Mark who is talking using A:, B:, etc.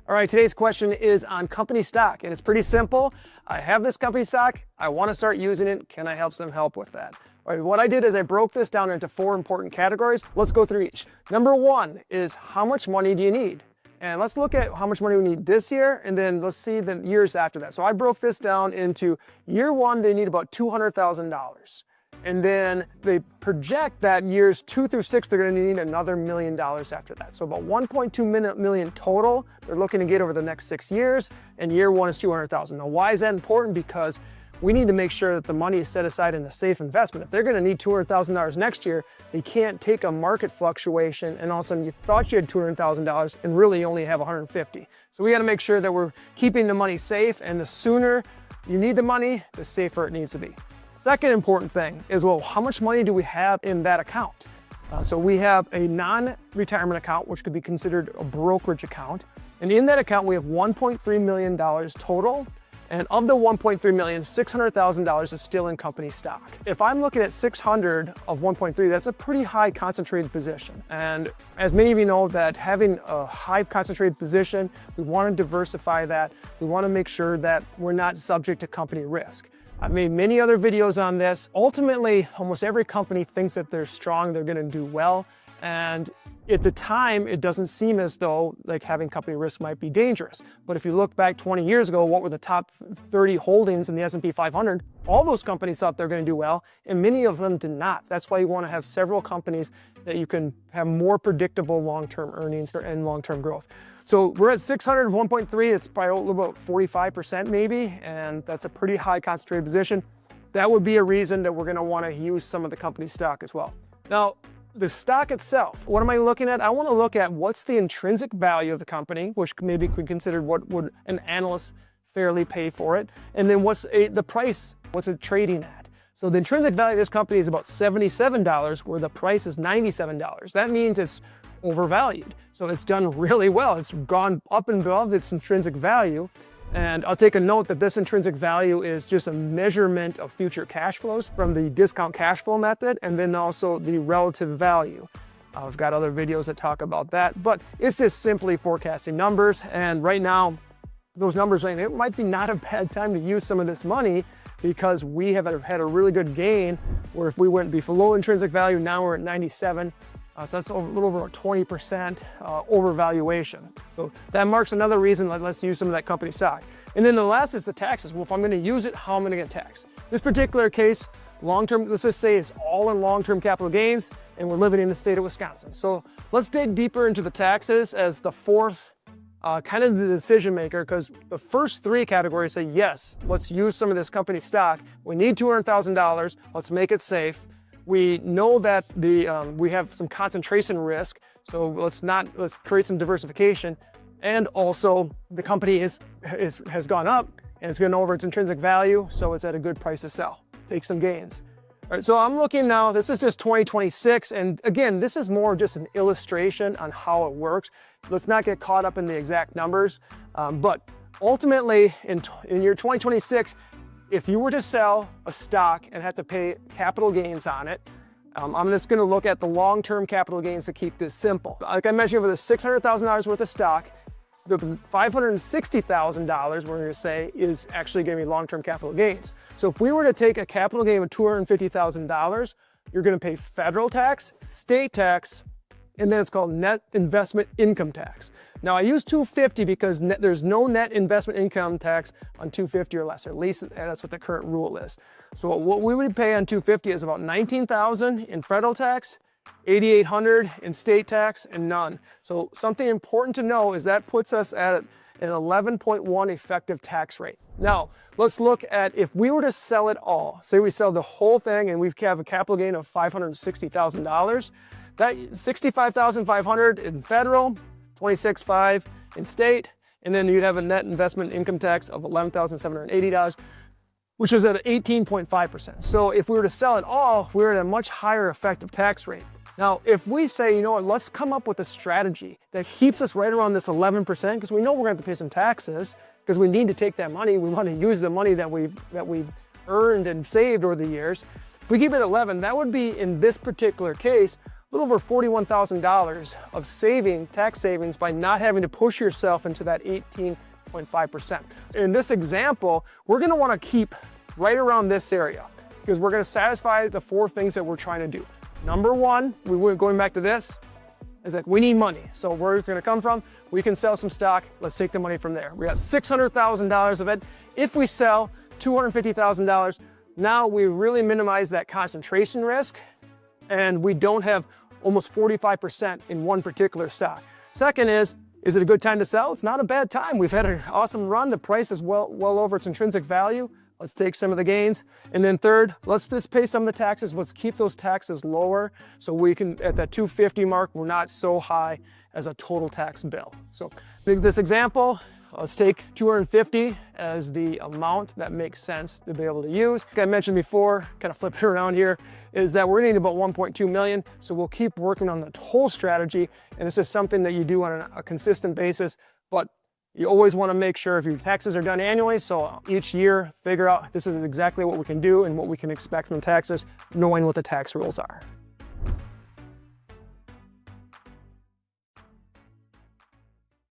A: All right, today's question is on company stock, and it's pretty simple. I have this company stock, I want to start using it. Can I have some help with that? All right, what I did is I broke this down into 4 important categories. Let's go through each. Number 1 is how much money do you need? And let's look at how much money we need this year, and then let's see the years after that. So I broke this down into year 1, they need about $200,000. And then they project that years 2 through 6, they're gonna need another $1 million after that. So about 1.2 million total, they're looking to get over the next 6 years, and year 1 is 200,000. Now, why is that important? Because we need to make sure that the money is set aside in a safe investment. If they're gonna need $200,000 next year, they can't take a market fluctuation and all of a sudden you thought you had $200,000 and really only have 150. So we gotta make sure that we're keeping the money safe, and the sooner you need the money, the safer it needs to be. Second important thing is, well, how much money do we have in that account? So we have a non-retirement account, which could be considered a brokerage account. And in that account, we have $1.3 million total. And of the $1.3 million, $600,000 is still in company stock. If I'm looking at 600 of 1.3, that's a pretty high concentrated position. And as many of you know, that having a high concentrated position, we want to diversify that. We want to make sure that we're not subject to company risk. I've made many other videos on this. Ultimately, almost every company thinks that they're strong, they're gonna do well. And at the time, it doesn't seem as though like having company risk might be dangerous. But if you look back 20 years ago, what were the top 30 holdings in the S&P 500? All those companies thought they're gonna do well, and many of them did not. That's why you wanna have several companies that you can have more predictable long-term earnings and long-term growth. So we're at 600 of 1.3, it's probably about 45% maybe, and that's a pretty high concentrated position. That would be a reason that we're gonna wanna use some of the company stock as well. Now, the stock itself, what am I looking at? I wanna look at what's the intrinsic value of the company, which maybe could consider what would an analyst fairly pay for it, and then what's the price, what's it trading at? So the intrinsic value of this company is about $77, where the price is $97. That means it's overvalued. So it's done really well. It's gone up and above its intrinsic value. And I'll take a note that this intrinsic value is just a measurement of future cash flows from the discount cash flow method, and then also the relative value. I've got other videos that talk about that, but it's just simply forecasting numbers. And right now, those numbers, it might be not a bad time to use some of this money, because we have had a really good gain, where if we went below intrinsic value, now we're at 97. So that's a little over 20% overvaluation. So that marks another reason, let's use some of that company stock. And then the last is the taxes. Well, if I'm gonna use it, how am I gonna get taxed? This particular case, long-term, let's just say it's all in long-term capital gains, and we're living in the state of Wisconsin. So let's dig deeper into the taxes as the fourth kind of the decision maker, because the first 3 categories say, yes, let's use some of this company stock. We need $200,000, let's make it safe. We know that we have some concentration risk, so let's create some diversification. And also the company has gone up and it's gone over its intrinsic value, so it's at a good price to sell. Take some gains. All right, so I'm looking now, this is just 2026, and again, this is more just an illustration on how it works. Let's not get caught up in the exact numbers, but ultimately in year 2026, if you were to sell a stock and have to pay capital gains on it, I'm just gonna look at the long-term capital gains to keep this simple. Like I mentioned, over the $600,000 worth of stock, the $560,000 we're gonna say is actually gonna be long-term capital gains. So if we were to take a capital gain of $250,000, you're gonna pay federal tax, state tax, and then it's called net investment income tax. Now I use 250 because there's no net investment income tax on 250 or less, or at least that's what the current rule is. So what we would pay on 250 is about $19,000 in federal tax, $8,800 in state tax, and none. So something important to know is that puts us at an 11.1 effective tax rate. Now, let's look at if we were to sell it all. Say we sell the whole thing and we have a capital gain of $560,000. That $65,500 in federal, $26,500 in state, and then you'd have a net investment income tax of $11,780, which is at 18.5%. So if we were to sell it all, we're at a much higher effective tax rate. Now, if we say, you know what, let's come up with a strategy that keeps us right around this 11%, because we know we're going to have to pay some taxes, because we need to take that money. We want to use the money that we've earned and saved over the years. If we keep it at 11, that would be, in this particular case, little over $41,000 of tax savings by not having to push yourself into that 18.5%. In this example, we're gonna wanna keep right around this area because we're gonna satisfy the 4 things that we're trying to do. Number 1, going back to this, is like we need money. So where it's gonna come from? We can sell some stock. Let's take the money from there. We got $600,000 of it. If we sell $250,000, now we really minimize that concentration risk and we don't have almost 45% in one particular stock. Second is it a good time to sell? It's not a bad time. We've had an awesome run. The price is well over its intrinsic value. Let's take some of the gains. And then third, let's just pay some of the taxes. Let's keep those taxes lower so we can, at that 250 mark, we're not so high as a total tax bill. So this example, let's take 250 as the amount that makes sense to be able to use. Like I mentioned before, kind of flip it around here, is that we're needing about 1.2 million. So we'll keep working on the whole strategy. And this is something that you do on a consistent basis, but you always want to make sure if your taxes are done annually, so each year figure out this is exactly what we can do and what we can expect from taxes, knowing what the tax rules are.